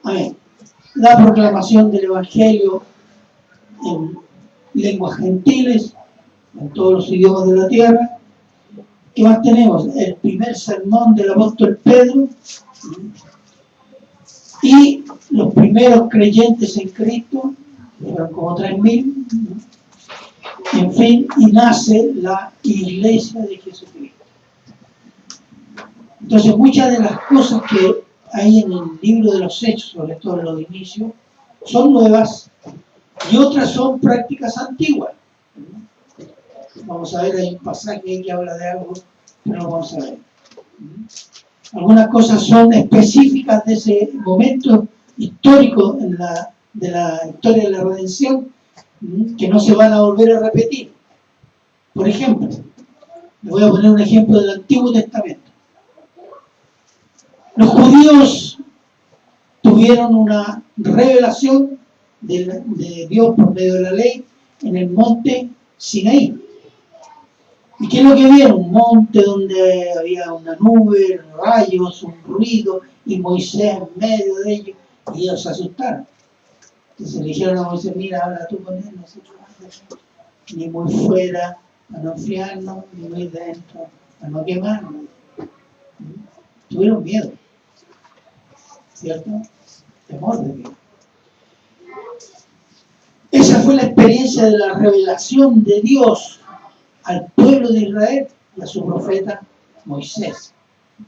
Amén. La proclamación del Evangelio en lenguas gentiles, en todos los idiomas de la tierra. ¿Qué más tenemos? El primer sermón del apóstol Pedro y los primeros creyentes en Cristo, fueron como 3.000, en fin, y nace la Iglesia de Jesucristo. Entonces, muchas de las cosas que hay en el libro de los Hechos, sobre todo en los inicios, son nuevas y otras son prácticas antiguas. Vamos a ver, hay un pasaje que habla de algo, pero lo vamos a ver. Algunas cosas son específicas de ese momento histórico de la historia de la redención, que no se van a volver a repetir. Por ejemplo, le voy a poner un ejemplo del Antiguo Testamento. Los judíos tuvieron una revelación de Dios por medio de la ley en el monte Sinaí. ¿Y qué es lo que vieron? Un monte donde había una nube, rayos, un ruido, y Moisés en medio de ellos, y ellos se asustaron. Entonces le dijeron a Moisés: mira, habla tú con él, nosotros ni muy fuera para no enfriarnos, ni muy dentro para no quemarnos. Tuvieron miedo, ¿cierto? Temor de Dios. Esa fue la experiencia de la revelación de Dios al pueblo de Israel y a su profeta Moisés,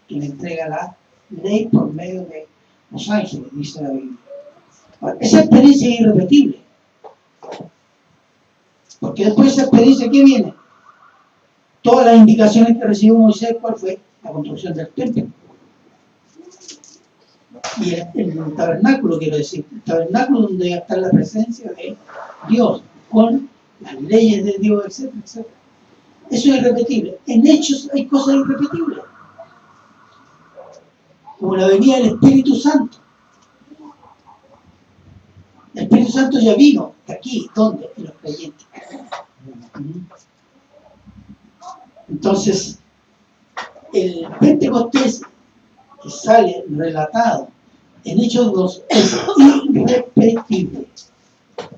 quien entrega la ley por medio de los ángeles, dice la Biblia. Esa experiencia es irrepetible, porque después de esa experiencia, ¿qué viene? Todas las indicaciones que recibió Moisés, ¿cuál fue? La construcción del templo. Y el tabernáculo, quiero decir, el tabernáculo donde está la presencia de Dios, con las leyes de Dios, etcétera, etcétera. Eso es irrepetible. En Hechos hay cosas irrepetibles, como la venida del Espíritu Santo. El Espíritu Santo ya vino, aquí, ¿dónde? En los creyentes. Entonces, el Pentecostés que sale relatado en Hechos 2 es irrepetible.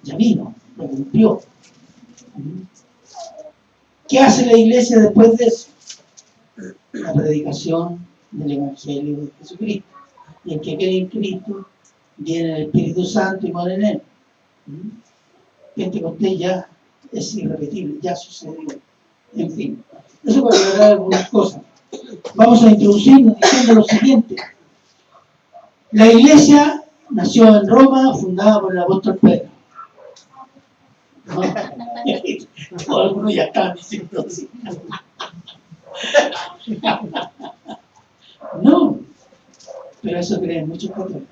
Ya vino, lo cumplió. ¿Qué hace la iglesia después de eso? La predicación del Evangelio de Jesucristo. Y el que cree en Cristo, viene el Espíritu Santo y mora en él. Pentecostés ya es irrepetible, ya sucedió. En fin, eso para aclarar algunas cosas. Vamos a introducirnos diciendo lo siguiente. La iglesia nació en Roma, fundada por el apóstol Pedro. ¿No? Todos algunos ya estaban diciendo así. No, pero eso creen muchos católicos.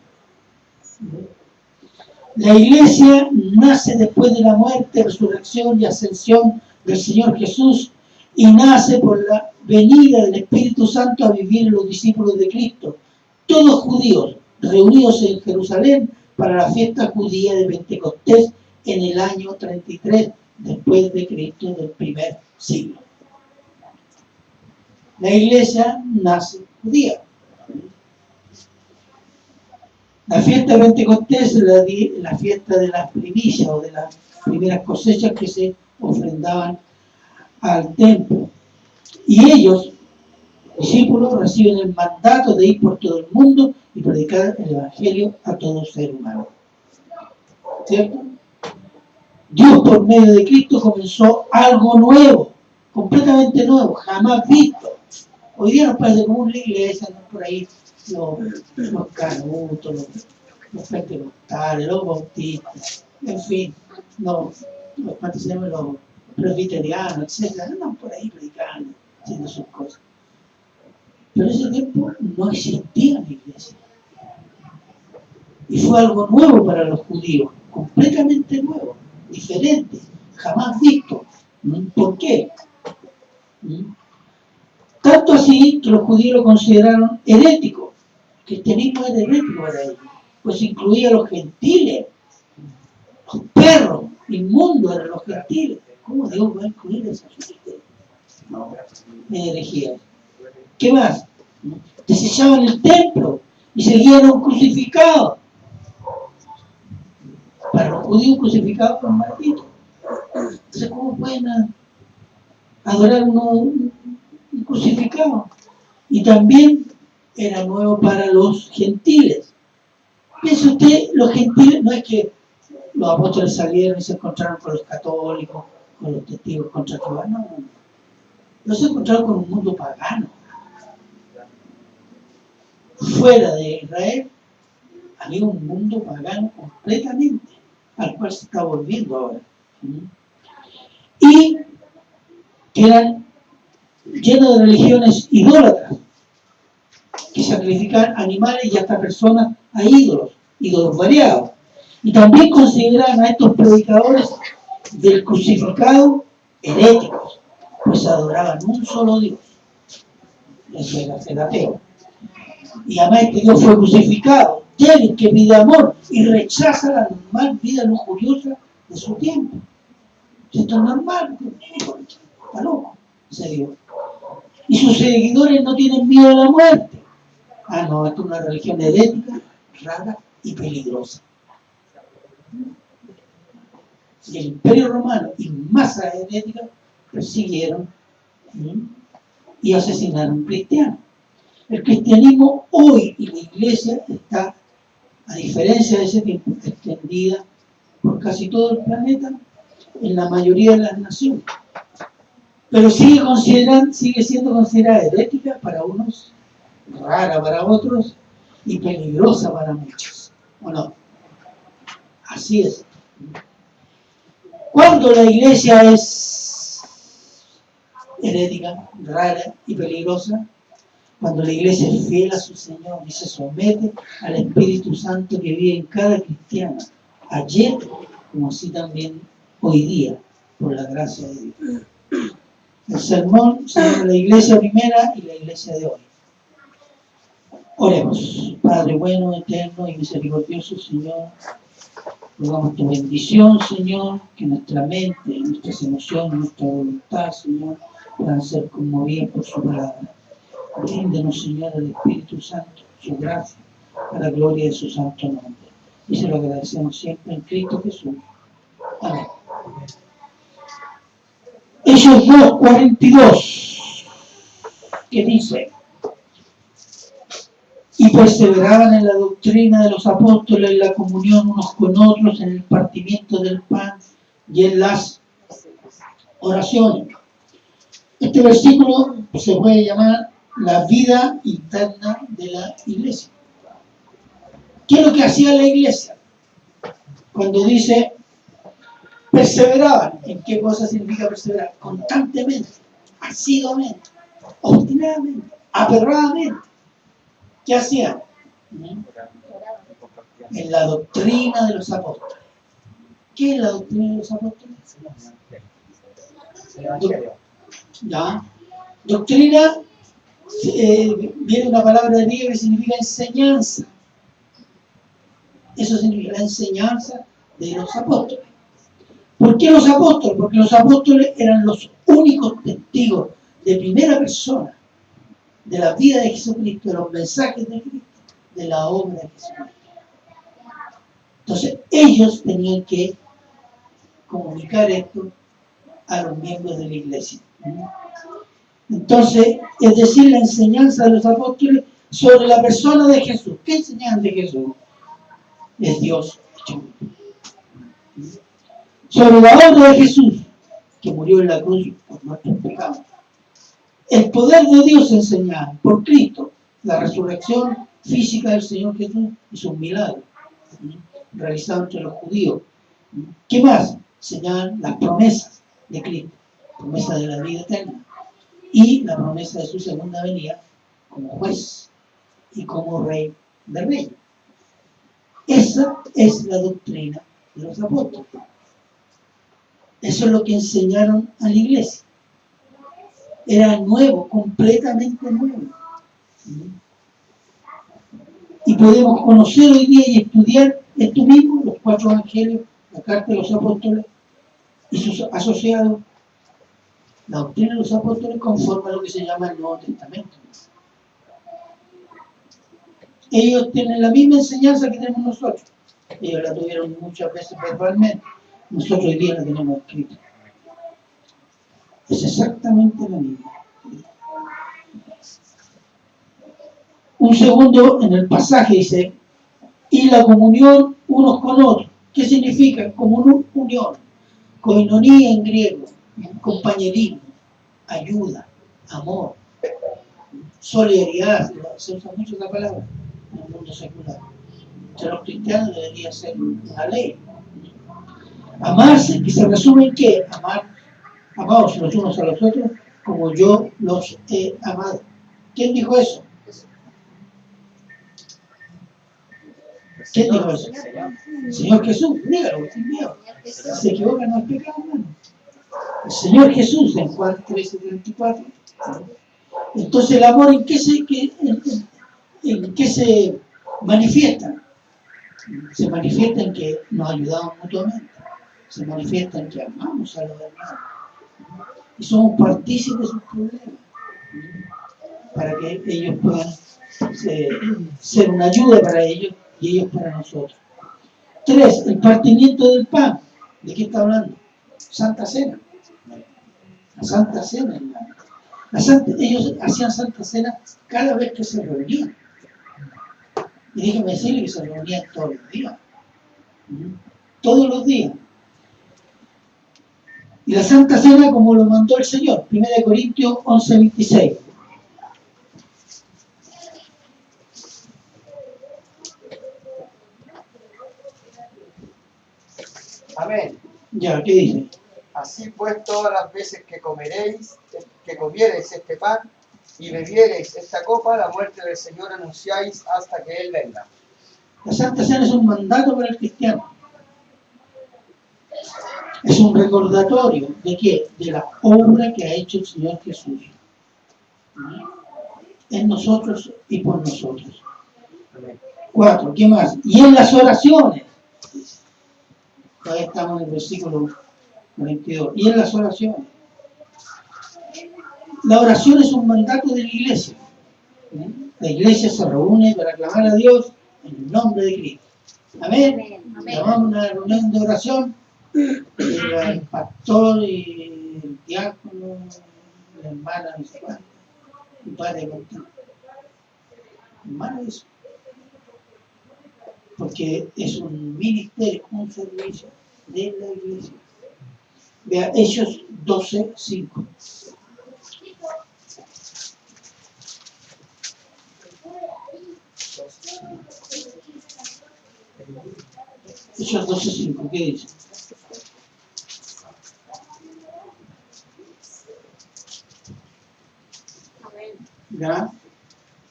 La iglesia nace después de la muerte, resurrección y ascensión del Señor Jesús, y nace por la venida del Espíritu Santo a vivir en los discípulos de Cristo, todos judíos, reunidos en Jerusalén para la fiesta judía de Pentecostés en el año 33 después de Cristo del primer siglo. La iglesia nace judía. La fiesta de Pentecostés es la fiesta de las primicias o de las primeras cosechas que se ofrendaban al templo. Y ellos, discípulos, reciben el mandato de ir por todo el mundo y predicar el Evangelio a todo ser humano. ¿Cierto? Dios, por medio de Cristo, comenzó algo nuevo, completamente nuevo, jamás visto. Hoy día nos parece como una iglesia, ¿no? Por ahí los canutos, los pentecostales, los bautistas, en fin, los participantes, los presbiterianos, etc. Andan por ahí predicando, haciendo sus cosas. Pero ese tiempo no existía la iglesia. Y fue algo nuevo para los judíos, completamente nuevo, diferente, jamás visto. ¿Por qué? Tanto así que los judíos lo consideraron herético. El cristianismo era herético para ellos, pues incluía a los gentiles, los perros, inmundos eran los gentiles. ¿Cómo Dios va a incluir a esa gente? No, me herejía. ¿Qué más? Desechaban el templo y seguían a un crucificado. judíos crucificados por malditos. Entonces, ¿cómo pueden adorar un crucificado? Y también era nuevo para los gentiles. Piense usted, los gentiles, no es que los apóstoles salieron y se encontraron con los católicos, con los testigos contra Jehová, no. No se encontraron con un mundo pagano. Fuera de Israel había un mundo pagano completamente, al cual se está volviendo ahora. Y que eran llenos de religiones idólatras, que sacrificaban animales y hasta personas a ídolos variados. Y también consideraban a estos predicadores del crucificado heréticos, pues adoraban un solo Dios. Eso era ser ateo. Y además este Dios fue crucificado, Él que pide amor y rechaza la normal vida lujuriosa de su tiempo. Esto es normal, está loco ese Dios. Y sus seguidores no tienen miedo a la muerte. Ah, no, esto es una religión herética, rara y peligrosa. Y el Imperio Romano y masas heréticas persiguieron y asesinaron cristianos. El cristianismo hoy y la iglesia está, a diferencia de ese tiempo, extendida por casi todo el planeta, en la mayoría de las naciones. Pero sigue siendo considerada herética para unos, rara para otros y peligrosa para muchos. ¿O no? Así es. Cuando la iglesia es herética, rara y peligrosa, cuando la iglesia es fiel a su Señor y se somete al Espíritu Santo que vive en cada cristiano, ayer como así también hoy día, por la gracia de Dios. El sermón se llama la iglesia primera y la iglesia de hoy. Oremos. Padre bueno, eterno y misericordioso Señor, rogamos tu bendición, Señor, que nuestra mente, nuestras emociones, nuestra voluntad, Señor, puedan ser conmovidas por su palabra. Bríndenos, Señor, el Espíritu Santo, su gracia, a la gloria de su santo nombre. Y se lo agradecemos siempre en Cristo Jesús. Amén. Hechos 2:42, que dice: y perseveraban en la doctrina de los apóstoles, en la comunión unos con otros, en el partimiento del pan y en las oraciones. Este versículo se puede llamar la vida interna de la iglesia. ¿Qué es lo que hacía la iglesia? Cuando dice perseveraban, ¿en qué cosa significa perseverar? Constantemente, asiduamente, obstinadamente, aferradamente. ¿Qué hacían? En la doctrina de los apóstoles. ¿Qué es la doctrina de los apóstoles? ¿Ya? Doctrina viene una palabra de griego que significa enseñanza. Eso significa la enseñanza de los apóstoles. ¿Por qué los apóstoles? Porque los apóstoles eran los únicos testigos de primera persona de la vida de Jesucristo, de los mensajes de Cristo, de la obra de Jesucristo. Entonces, ellos tenían que comunicar esto a los miembros de la iglesia. Entonces, es decir, la enseñanza de los apóstoles sobre la persona de Jesús. ¿Qué enseñan de Jesús? Es Dios hecho hombre. Sobre la obra de Jesús, que murió en la cruz por nuestros pecados. El poder de Dios enseñado por Cristo, la resurrección física del Señor Jesús y sus milagros realizados entre los judíos. ¿Qué más? Señalan las promesas de Cristo, promesa de la vida eterna y la promesa de su segunda venida como juez y como rey de reyes. Esa es la doctrina de los apóstoles. Eso es lo que enseñaron a la iglesia. Era nuevo, completamente nuevo. Y podemos conocer hoy día y estudiar esto mismo, los 4 evangelios, la carta de los apóstoles y sus asociados, la doctrina de los apóstoles conforme a lo que se llama el Nuevo Testamento. Ellos tienen la misma enseñanza que tenemos nosotros. Ellos la tuvieron muchas veces verbalmente. Nosotros hoy día la tenemos escrita. Es exactamente la misma. Un segundo en el pasaje dice, y la comunión unos con otros. ¿Qué significa? Unión, koinonía en griego, compañerismo, ayuda, amor, solidaridad. Se usa mucho esa palabra en el mundo secular. Entre los cristianos debería ser una ley. Amarse, que se resume en qué? Amaos los unos a los otros como yo los he amado. ¿Quién dijo eso? ¿Quién dijo eso? El Señor Jesús. Dígalo, sin miedo. Si se equivoca no es pecado, hermano. El Señor Jesús en Juan 13:34. Entonces el amor en qué se manifiesta. Se manifiesta en que nos ayudamos mutuamente. Se manifiesta en que amamos a los hermanos. Y somos partícipes de sus problemas. Para que ellos puedan ser una ayuda para ellos y ellos para nosotros. 3. El partimiento del pan. ¿De qué está hablando? Santa Cena. La Santa Cena, hermano. Ellos hacían Santa Cena cada vez que se reunían. Y déjeme decirle que se reunían todos los días. Todos los días. Y la Santa Cena como lo mandó el Señor. 1 Corintios 11:26. Amén. Ya, ¿qué dice? Así pues, todas las veces que comiereis este pan y bebiereis esta copa, la muerte del Señor anunciáis hasta que Él venga. La Santa Cena es un mandato para el cristiano. Es un recordatorio de qué? De la obra que ha hecho el Señor Jesús. En nosotros y por nosotros. 4. ¿Qué más? Y en las oraciones. Todavía estamos en el versículo 42. Y en las oraciones. La oración es un mandato de la iglesia. La iglesia se reúne para clamar a Dios en el nombre de Cristo. Amén. Llamamos una reunión de oración. El pastor y el diácono, la hermana, el padre contigo. Hermano, eso. Porque es un ministerio, un servicio de la iglesia. Vea, Hechos 12:5. Hechos 12:5, ¿qué dice? ¿Ya?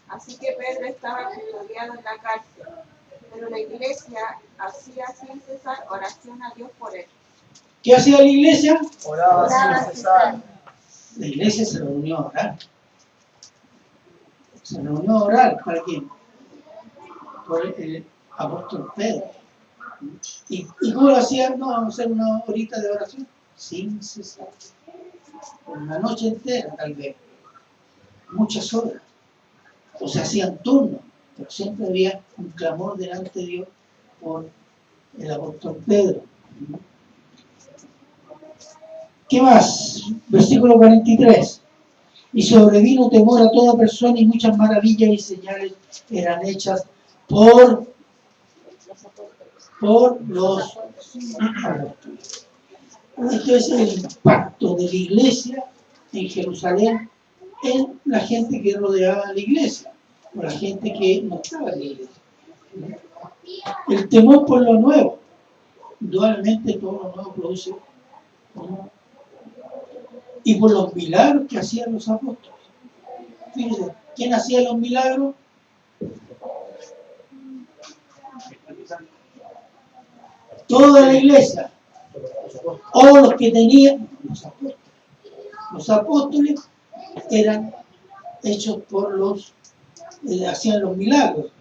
Así que Pedro estaba custodiado en la cárcel, pero la iglesia hacía sin cesar oración a Dios por él. ¿Qué hacía la iglesia? Oraba sin cesar. La iglesia se reunió a orar. Se reunió a orar, ¿para quién? Por el apóstol Pedro. ¿Y cómo lo hacían? No, vamos a hacer una horita de oración. Sin cesar. Por una noche entera, tal vez. Muchas horas. O se hacían turnos, pero siempre había un clamor delante de Dios por el apóstol Pedro. ¿Qué más? Versículo 43. Y sobrevino temor a toda persona y muchas maravillas y señales eran hechas por los apóstoles. Esto es el impacto de la iglesia en Jerusalén en la gente que rodeaba a la iglesia, o la gente que no estaba en la iglesia. El temor por lo nuevo. Indudablemente todo lo nuevo produce temor. Y por los milagros que hacían los apóstoles. Fíjense, ¿quién hacía los milagros? Toda la iglesia. O los que tenían los apóstoles. Los apóstoles eran hechos por hacían los milagros.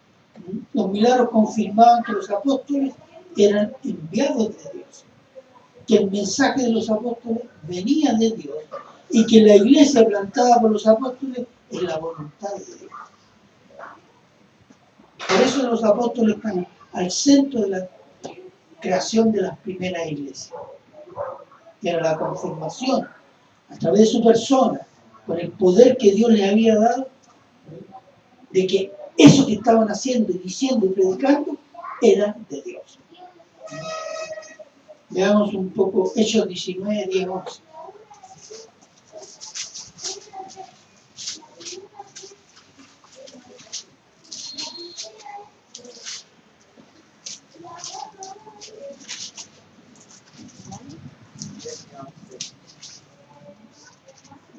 Los milagros confirmaban que los apóstoles eran enviados de Dios, que el mensaje de los apóstoles venía de Dios y que la iglesia plantada por los apóstoles es la voluntad de Dios. Por eso los apóstoles están al centro de creación de las primeras iglesias. Que era la confirmación a través de su persona, con el poder que Dios le había dado, de que eso que estaban haciendo y diciendo y predicando era de Dios. Veamos un poco Hechos 19, 10, 11.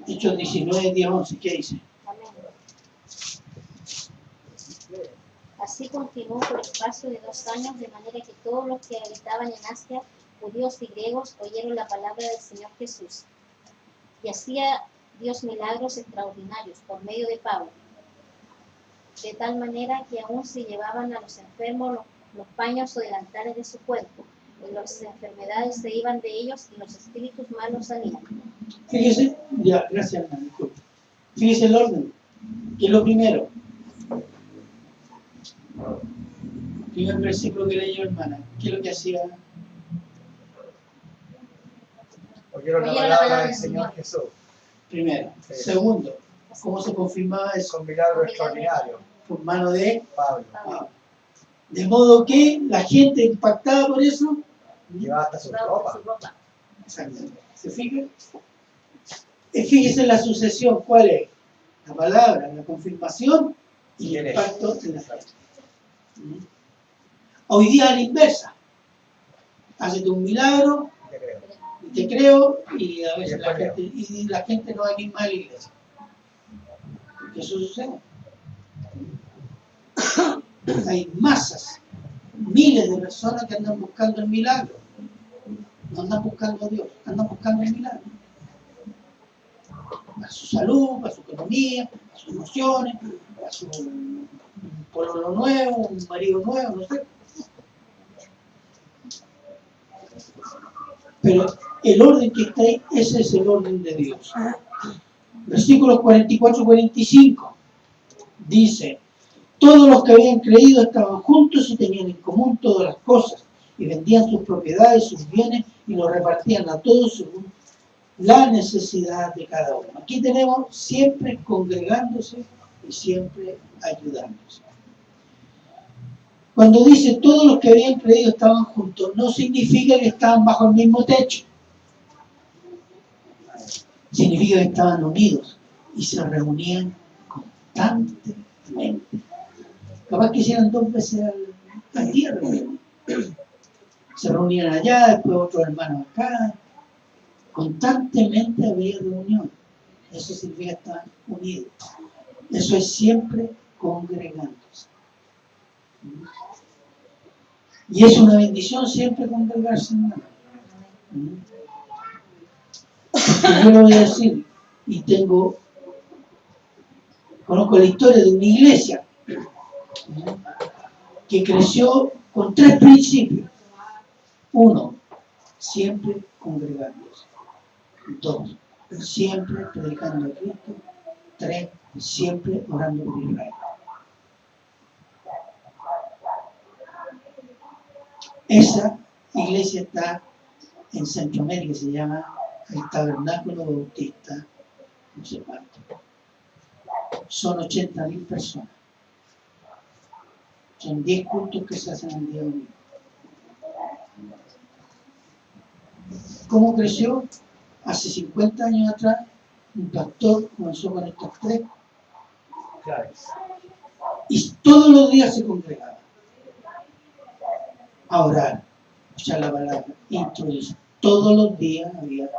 Hechos 19, 10, 11, ¿qué dice? Amén. Así continuó por espacio de 2 años, de manera que todos los que habitaban en Asia, judíos y griegos, oyeron la palabra del Señor Jesús. Y hacía Dios milagros extraordinarios por medio de Pablo, de tal manera que aún se llevaban a los enfermos los paños o delantales de su cuerpo, y las enfermedades se iban de ellos y los espíritus malos salían. Fíjese, ya, gracias hermano, disculpe. Fíjese el orden. ¿Qué es lo primero? Primer versículo que leyó hermana. ¿Qué es lo que hacía? Oyeron la palabra del Señor Jesús. Primero. Sí. Segundo, ¿cómo se confirmaba eso? Con milagro extraordinario. Por mano de Pablo. Pablo. De modo que la gente impactada por eso, Llevaba hasta su ropa. exactamente. ¿Se fijan? Fíjese en la sucesión, ¿cuál es? La palabra, la confirmación y el impacto en la gente. Hoy día a la inversa. Hácete un milagro, Te creo. y te creo, y a veces Y la gente no va misma a la iglesia. Porque eso sucede. Hay masas, miles de personas que andan buscando el milagro. No andan buscando a Dios, andan buscando el milagro. Para su salud, para su economía, para sus emociones, para su pololo nuevo, un marido nuevo, no sé. Pero el orden que está ahí, ese es el orden de Dios. Versículos 44-45 dice: todos los que habían creído estaban juntos y tenían en común todas las cosas, y vendían sus propiedades, sus bienes, y los repartían a todos según la necesidad de cada uno. Aquí tenemos siempre congregándose y siempre ayudándose. Cuando dice todos los que habían creído estaban juntos, no significa que estaban bajo el mismo techo. Significa que estaban unidos y se reunían constantemente. Capaz que hicieran 2 veces al día reunión. Se reunían allá, después otros hermanos acá. Constantemente había reunión. Eso significa que estaban unidos. Eso es siempre congregándose. Y es una bendición siempre congregarse, hermano. Porque yo lo voy a decir, y conozco la historia de una iglesia que creció con 3 principios. 1, siempre congregándose. 2, siempre predicando a Cristo. 3, siempre orando por Israel. Esa iglesia está en Centroamérica, se llama el Tabernáculo Bautista, no sé cuánto. Son 80.000 personas. Son 10 cultos que se hacen el día domingo. ¿Cómo creció? Hace 50 años atrás, un pastor comenzó con estos 3 Claro. y todos los días se congregaba a orar, a escuchar la palabra, introducir. Todos los días había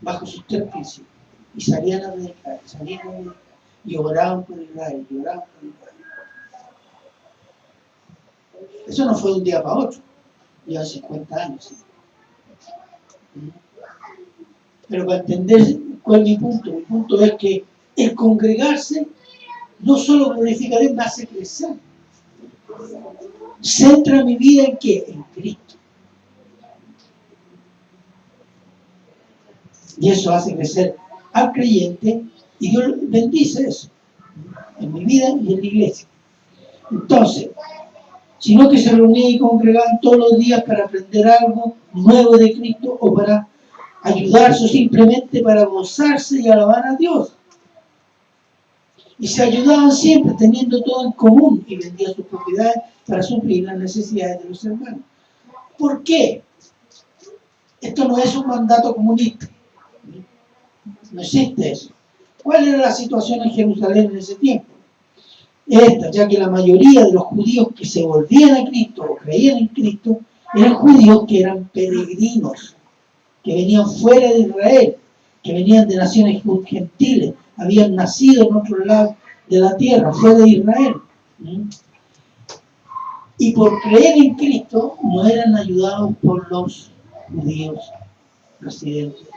bajo sus 3 principios y salían a predicar, y oraban por Israel, y oraban por Israel. Eso no fue de un día para otro, lleva 50 años. ¿Sí? Pero para entender cuál es mi punto es que el congregarse no solo glorifica a Dios, me hace crecer. Centra mi vida en ¿qué? En Cristo. Y eso hace crecer al creyente y Dios bendice eso en mi vida y en la iglesia. Entonces, sino que se reunían y congregaban todos los días para aprender algo nuevo de Cristo o para ayudarse o simplemente para gozarse y alabar a Dios. Y se ayudaban siempre, teniendo todo en común, y vendían sus propiedades para suplir las necesidades de los hermanos. ¿Por qué? Esto no es un mandato comunista. No existe eso. ¿Cuál era la situación en Jerusalén en ese tiempo? Esta, ya que la mayoría de los judíos que se volvían a Cristo o creían en Cristo eran judíos que eran peregrinos, que venían fuera de Israel, que venían de naciones gentiles, habían nacido en otro lado de la tierra, fuera de Israel. Y por creer en Cristo no eran ayudados por los judíos residentes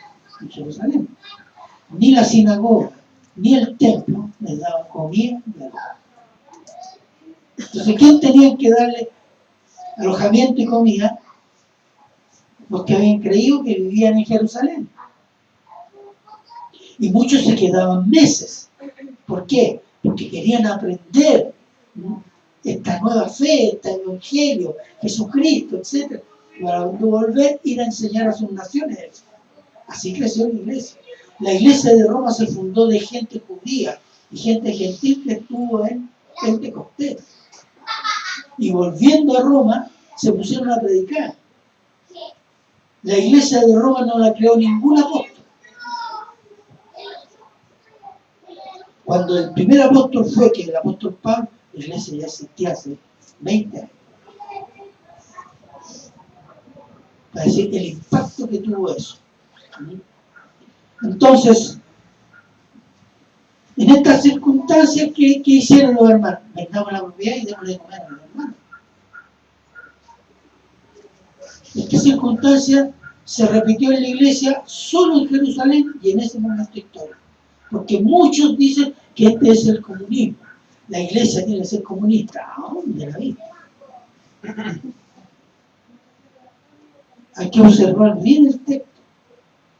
en Jerusalén. Ni la sinagoga, ni el templo les daban comida ni agua. Entonces, ¿quién tenía que darle alojamiento y comida? Los que habían creído que vivían en Jerusalén. Y muchos se quedaban meses. ¿Por qué? Porque querían aprender, ¿no?, esta nueva fe, este evangelio, Jesucristo, etc. Para volver ir a enseñar a sus naciones. Así creció la iglesia. La iglesia de Roma se fundó de gente judía y gente gentil que estuvo en Pentecostés. Y volviendo a Roma, se pusieron a predicar. La iglesia de Roma no la creó ningún apóstol. Cuando el primer apóstol fue, que el apóstol Pablo, la iglesia ya existía hace 20 años. Para decir el impacto que tuvo eso. Entonces, en estas circunstancias, ¿qué hicieron los hermanos? Vendamos la propiedad y démosle de comer a los hermanos. Esta circunstancia se repitió en la iglesia solo en Jerusalén y en ese momento histórico. Porque muchos dicen que este es el comunismo. La iglesia tiene que ser comunista. ¿A dónde la vida? Hay que observar bien el texto.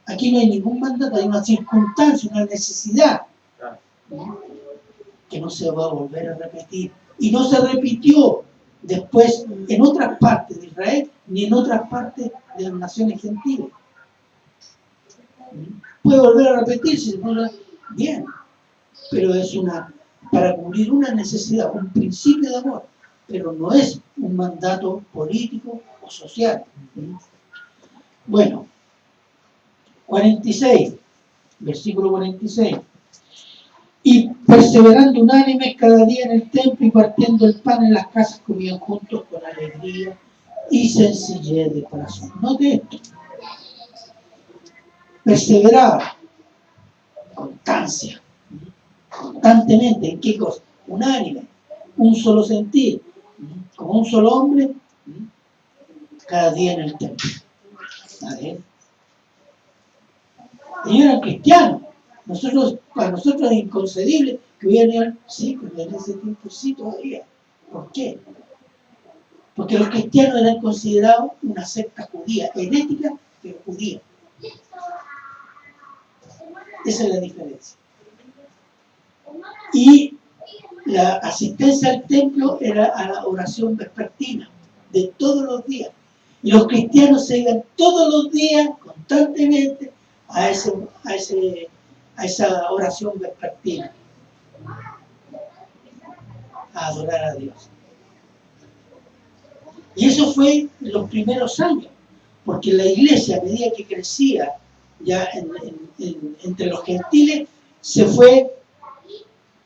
Aquí no hay ningún mandato, hay una circunstancia, una necesidad que no se va a volver a repetir. Y no se repitió después en otras partes de Israel ni en otras partes de las naciones gentiles. Puede volver a repetirse, se puede... bien, pero es para cubrir una necesidad, un principio de amor, pero no es un mandato político o social. Bueno, 46, versículo 46. Y perseverando unánimes cada día en el templo y partiendo el pan en las casas, comían juntos con alegría y sencillez de corazón. Note esto. Perseveraba, constancia, constantemente. ¿En qué cosa? Unánime, un solo sentir, como un solo hombre, cada día en el templo. ¿Vale? Ellos eran cristianos. Para nosotros es inconcebible que hubieran, sí, pero en ese tiempo sí todavía. ¿Por qué? Porque los cristianos eran considerados una secta judía, herética, pero judía. Esa es la diferencia. Y la asistencia al templo era a la oración vespertina, de todos los días. Y los cristianos se iban todos los días, constantemente, a esa oración vespertina, a adorar a Dios. Y eso fue en los primeros años, porque la iglesia, a medida que crecía ya entre los gentiles, se fue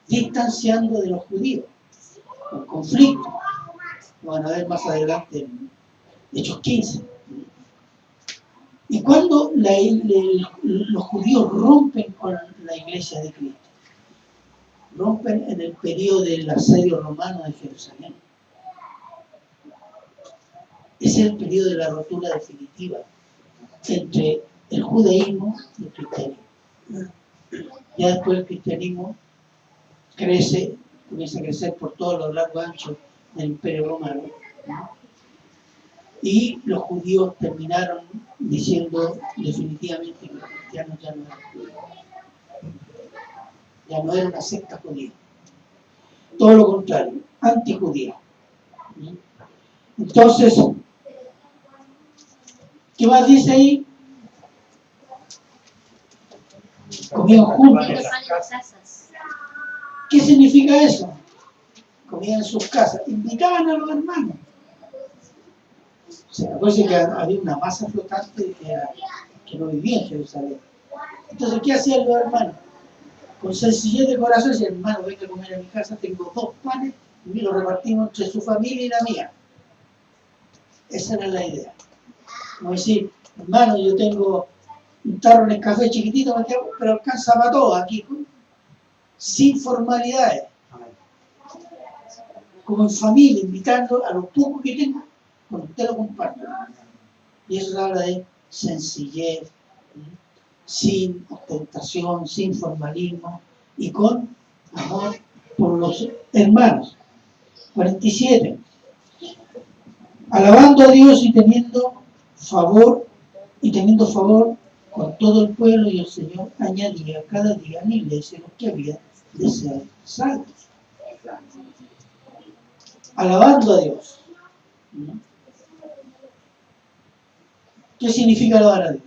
distanciando de los judíos, con conflicto. Lo van a ver más adelante en Hechos 15. Y cuando los judíos rompen con la iglesia de Cristo, rompen en el periodo del asedio romano de Jerusalén. Ese es el periodo de la rotura definitiva entre el judaísmo y el cristianismo. Ya después el cristianismo comienza a crecer por todos los largos anchos del Imperio Romano. Y los judíos terminaron diciendo definitivamente que los cristianos ya no eran judíos. Ya no era una secta judía. Todo lo contrario, antijudía. Entonces, ¿qué más dice ahí? Comían juntos. Comiendo pan en casas. ¿Qué significa eso? Comían en sus casas, invitaban a los hermanos. O sea, acuérdense que había una masa flotante que no vivía en Jerusalén. Entonces, ¿qué hacían los hermanos? Con sencillez de corazón, decían, hermano, venga a comer a mi casa, tengo 2 panes y los repartimos entre su familia y la mía. Esa era la idea. Como decir, hermano, yo tengo un tarro en el café chiquitito, pero alcanza para todo aquí, sin formalidades. Como en familia, invitando a los pocos que tengo, con usted lo comparto. Y eso habla de sencillez, sin ostentación, sin formalismo y con amor por los hermanos. 47. Alabando a Dios y teniendo favor con todo el pueblo, y el Señor añadía cada día a la iglesia los que había de ser salvos. Alabando a Dios. ¿Qué significa alabar a Dios?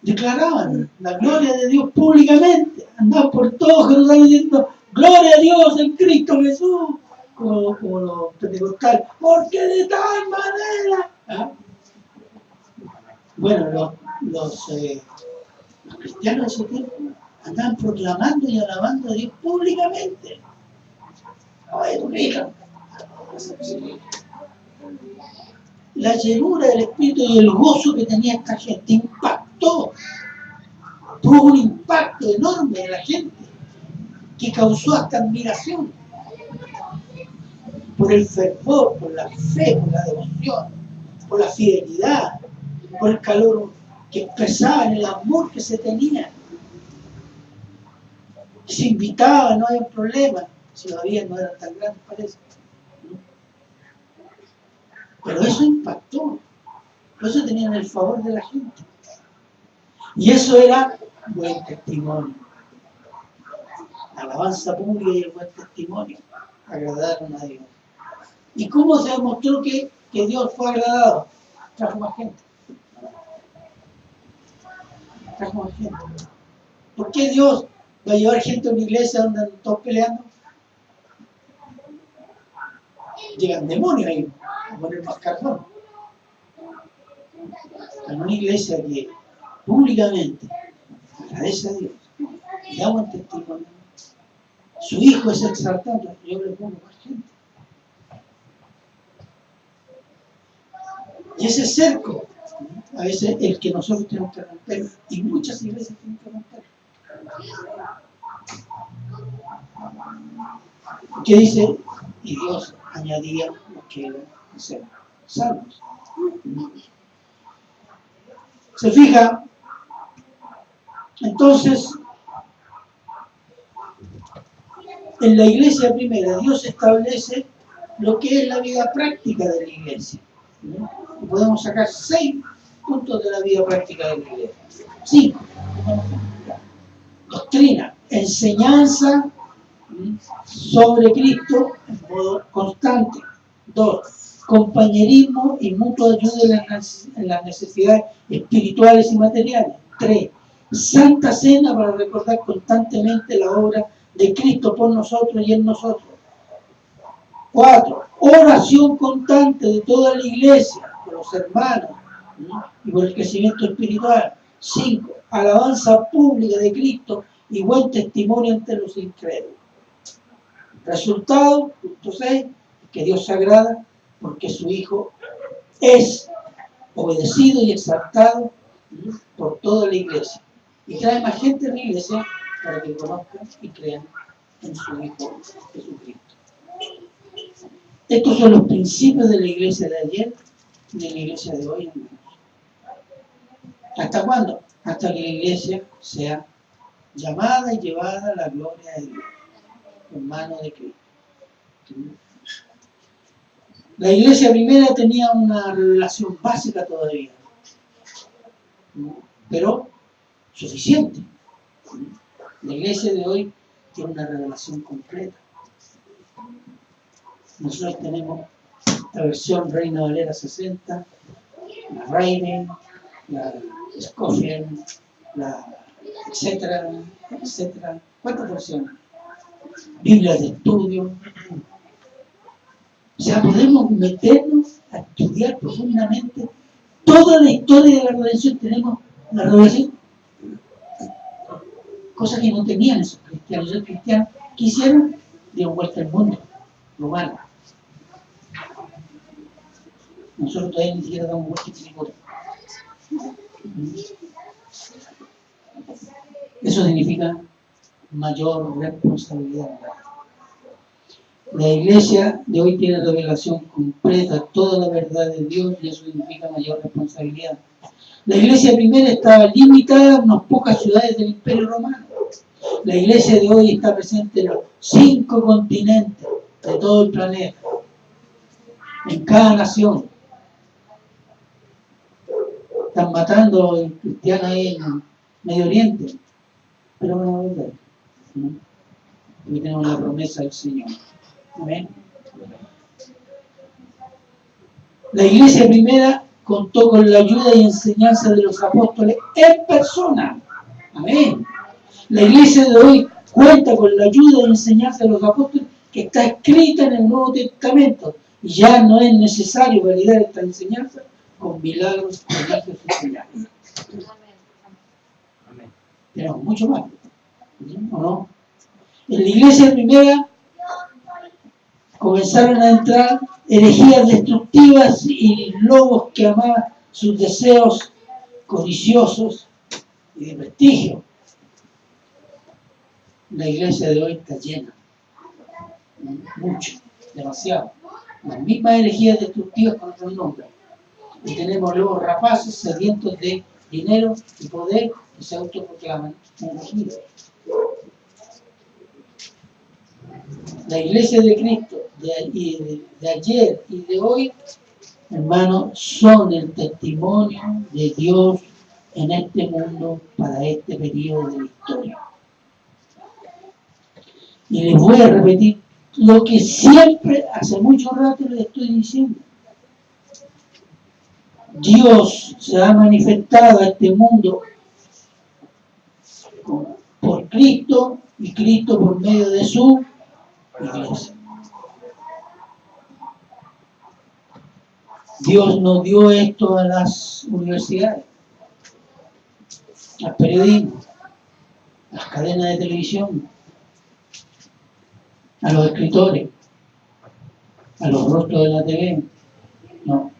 Declaraban la gloria de Dios públicamente, andaban por todo Jerusalén diciendo gloria a Dios en Cristo Jesús, como los pentecostales, porque de tal manera. ¿Ah? Bueno, los cristianos de ese tiempo andaban proclamando y alabando a Dios públicamente. La llenura del Espíritu y el gozo que tenía esta gente impactó, tuvo un impacto enorme en la gente que causó hasta admiración por el fervor, por la fe, por la devoción, por la fidelidad, por el calor que expresaban, el amor que se tenía. Se invitaban, no había problema, si lo había no eran tan grandes, parece. Pero eso impactó, eso tenían el favor de la gente. Y eso era buen testimonio. La alabanza pública y el buen testimonio agradaron a Dios. ¿Y cómo se demostró que Dios fue agradado? Trajo más gente. Trajo más gente. ¿Por qué Dios va a llevar gente a una iglesia donde andan todos peleando? Llegan demonios ahí a poner más carbón. En una iglesia que públicamente agradece a Dios y da buen testimonio, su hijo es exaltado, yo le pongo más gente. Y ese cerco, a veces el que nosotros tenemos que romper, y muchas iglesias tienen que romper. ¿Qué dice? Y Dios añadía los que eran salvos. ¿Se fija? Entonces, en la iglesia primera, Dios establece lo que es la vida práctica de la iglesia. Y podemos sacar 6 puntos de la vida práctica de la iglesia. 5. Doctrina, enseñanza sobre Cristo en modo constante. 2. Compañerismo y mutua ayuda en las necesidades espirituales y materiales. 3. Santa Cena para recordar constantemente la obra de Cristo por nosotros y en nosotros. 4. Oración constante de toda la iglesia, por los hermanos y por el crecimiento espiritual. 5. Alabanza pública de Cristo y buen testimonio ante los incrédulos. Resultado, punto 6, que Dios se agrada porque su Hijo es obedecido y exaltado por toda la iglesia. Y trae más gente a la iglesia para que conozcan y crean en su Hijo Jesucristo. Estos son los principios de la iglesia de ayer y de la iglesia de hoy. ¿Hasta cuándo? Hasta que la iglesia sea llamada y llevada a la gloria de Dios, en manos de Cristo. La iglesia primera tenía una revelación básica todavía, pero suficiente. La iglesia de hoy tiene una revelación completa. Nosotros tenemos la versión Reina Valera 60, la Raven, la Scofield, la etcétera, etcétera. ¿Cuántas versiones? Biblias de estudio. O sea, podemos meternos a estudiar profundamente toda la historia de la redención. Tenemos la revelación, cosas que no tenían esos cristianos. Esos cristianos que hicieron, dieron vuelta al mundo, lo malo. Nosotros todavía ni siquiera damos vuelta al mundo. Eso significa mayor responsabilidad. La iglesia de hoy tiene revelación completa, toda la verdad de Dios, y eso significa mayor responsabilidad. La iglesia primera estaba limitada a unas pocas ciudades del Imperio Romano. La iglesia de hoy está presente en los 5 continentes de todo el planeta, en cada nación. Están matando a los cristianos ahí en Medio Oriente, pero van a volver, ¿no? Porque tenemos la promesa del Señor. Amén. La iglesia primera contó con la ayuda y enseñanza de los apóstoles en persona. Amén. La iglesia de hoy cuenta con la ayuda y enseñanza de los apóstoles que está escrita en el Nuevo Testamento. Y ya no es necesario validar esta enseñanza con milagros, prodigios y señales. Amén. Tenemos mucho más, ¿o no? En la iglesia primera comenzaron a entrar herejías destructivas y lobos que amaban sus deseos codiciosos y de prestigio. La iglesia de hoy está llena, mucho, demasiado. Las mismas herejías destructivas con otros nombres. Y tenemos lobos rapaces, sedientos de dinero y poder, que se autoproclaman ungidos. La iglesia de Cristo de ayer y de hoy, hermanos, son el testimonio de Dios en este mundo para este periodo de la historia. Y les voy a repetir lo que siempre, hace mucho rato les estoy diciendo. Dios se ha manifestado a este mundo por Cristo y Cristo por medio de su iglesia. Dios no dio esto a las universidades, al periodismo, a las cadenas de televisión, a los escritores, a los rostros de la TV. No.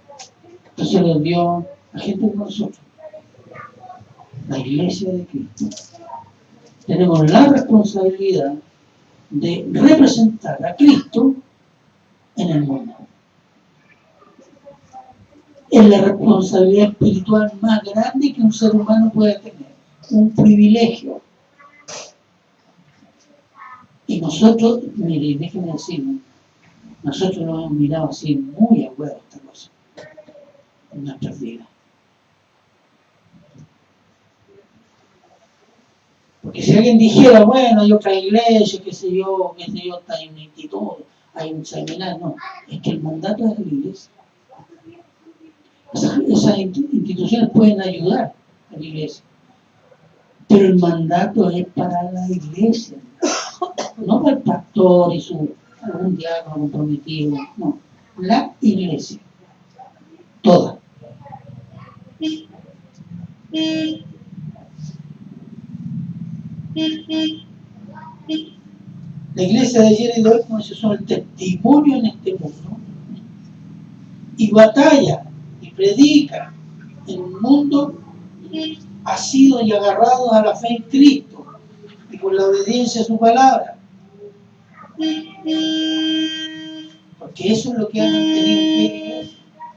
Entonces los dio a gente como nosotros, la iglesia de Cristo. Tenemos la responsabilidad de representar a Cristo en el mundo. Es la responsabilidad espiritual más grande que un ser humano pueda tener, un privilegio. Y nosotros, mire, déjenme decirlo, nosotros nos hemos mirado así muy a huevo esta cosa en nuestras vidas. Porque si alguien dijera, bueno, hay otra iglesia, qué sé yo, está en un instituto, hay un seminario, no, es que el mandato es de la iglesia. Esas instituciones pueden ayudar a la iglesia, pero el mandato es para la iglesia, no para el pastor y algún diácono comprometido, no, la iglesia, toda. La iglesia de ayer y de hoy, como se son el testimonio en este mundo, y batalla y predica en un mundo asido y agarrado a la fe en Cristo y con la obediencia a su palabra, porque eso es lo que han tenido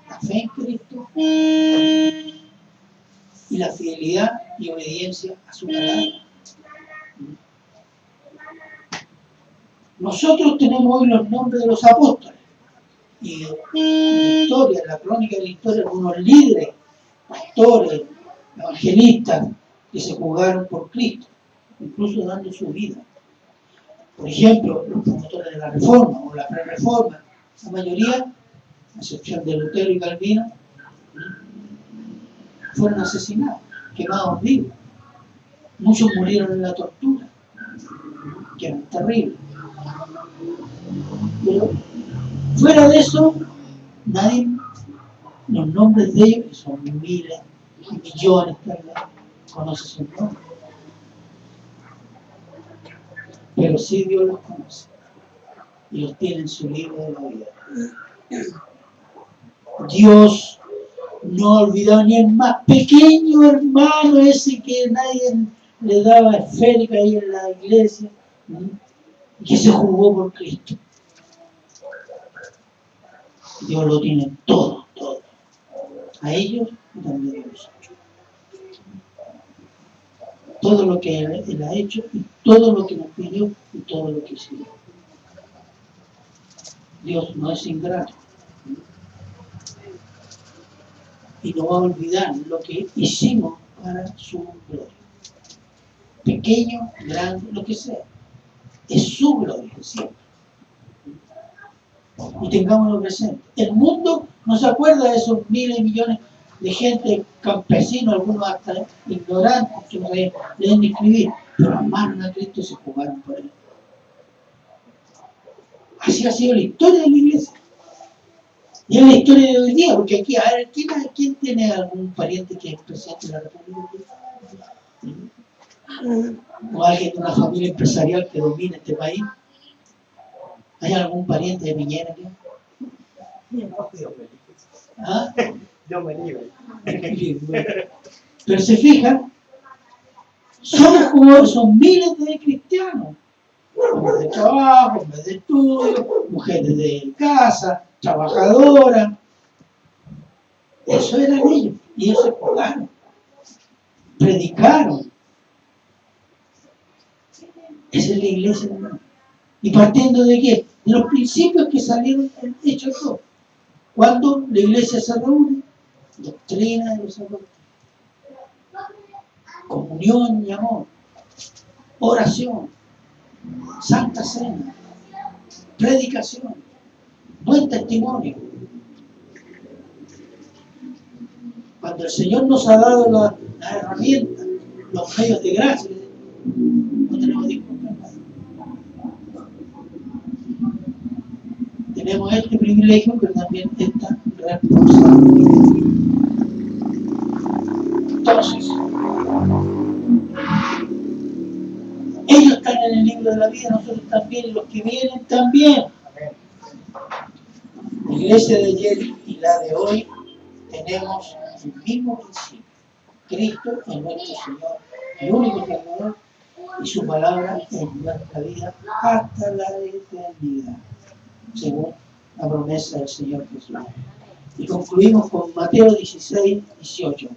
la fe en Cristo y la fidelidad y obediencia a su palabra. Nosotros tenemos hoy los nombres de los apóstoles y en la historia, en la crónica de la historia, algunos líderes, pastores, evangelistas que se jugaron por Cristo, incluso dando su vida. Por ejemplo, los promotores de la Reforma o la Pre-Reforma, la mayoría a excepción de Lutero y Calvino, fueron asesinados, quemados vivos. Muchos murieron en la tortura, que eran terribles. Pero fuera de eso, nadie, los nombres de ellos, que son miles y millones, conoce sus nombres. Pero sí Dios los conoce y los tiene en su libro de la vida. Dios no ha olvidado ni el más pequeño hermano ese que nadie le daba esférica ahí en la iglesia, y que se jugó por Cristo. Dios lo tiene todo, todo. A ellos y también a nosotros. Todo lo que Él ha hecho y todo lo que nos pidió y todo lo que hicimos. Dios no es ingrato. Y no va a olvidar lo que hicimos para su gloria. Pequeño, grande, lo que sea. Es su gloria siempre. Y tengámoslo presente. El mundo no se acuerda de esos miles y millones de gente, campesinos, algunos hasta ignorantes, que no sabían leer ni escribir, pero amaron a Cristo y se jugaron por él. Así ha sido la historia de la iglesia. Y es la historia de hoy día, porque aquí, a ver, ¿quién tiene algún pariente que es presidente de la República? ¿O alguien de una familia empresarial que domina este país? ¿Hay algún pariente de Piñera aquí? ¿Ah? Dios me libre. Pero se fijan, somos como esos miles de cristianos. Hombres de trabajo, hombres de estudio, mujeres de casa, trabajadoras. Eso eran ellos. Y ellos se jugaron. Predicaron. Esa es la iglesia, hermano. ¿Y partiendo de qué? De los principios que salieron hechos todos. Cuando la iglesia se reúne, doctrina de los sacerdotes, comunión y amor, oración, santa cena, predicación, buen testimonio. Cuando el Señor nos ha dado las herramientas, los medios de gracia, no tenemos disculpas. Tenemos este privilegio, pero también esta responsabilidad. Entonces, ellos están en el libro de la vida, nosotros también, y los que vienen también. La iglesia de ayer y la de hoy tenemos el mismo principio. Cristo es nuestro Señor, el único Salvador, y su palabra en nuestra vida hasta la eternidad, según la promesa del Señor Jesús. Y concluimos con Mateo 16, 18.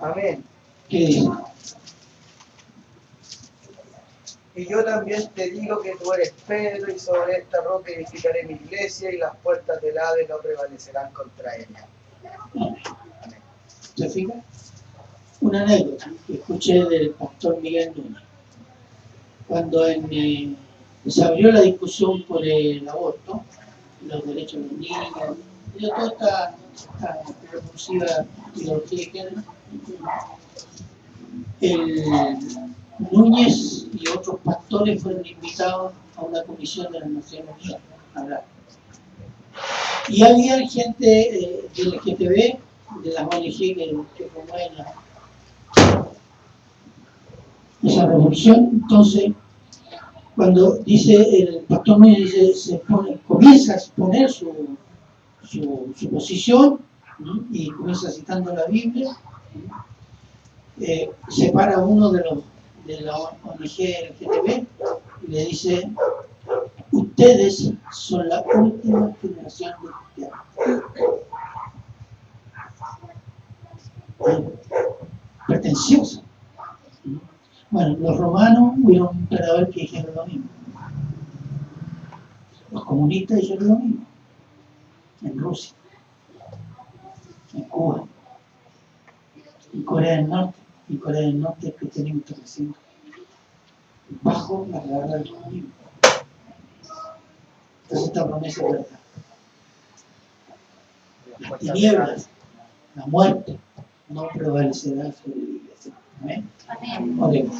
Amén. ¿Qué dice? Y yo también te digo que tú eres Pedro, y sobre esta roca edificaré mi iglesia, y las puertas del Hades no prevalecerán contra ella. Amén. ¿Se fija? Una anécdota que escuché del pastor Miguel Núñez. Cuando se abrió la discusión por el aborto, los derechos de los niños, y toda esta repulsiva ideología de género, el Núñez y otros pastores fueron invitados a una comisión de las Naciones Unidas a hablar. Y había gente del LGTB, de las ONG que promueven esa revolución. Entonces, cuando dice el pastor Núñez, dice, comienza a exponer su posición, ¿no? Y comienza citando la Biblia, separa a uno de la ONG LGTB y le dice: ustedes son la última generación de cristianos. Pretenciosa. Bueno, los romanos hubieron un emperador que dijeron lo mismo. Los comunistas dijeron lo mismo. En Rusia, en Cuba, en Corea del Norte. En Corea del Norte el cristianismo está creciendo. bajo la palabra del comunismo. Entonces esta promesa es verdad. Las tinieblas, la muerte, no prevalecerá sobre la iglesia. Amén. Amén. Oremos.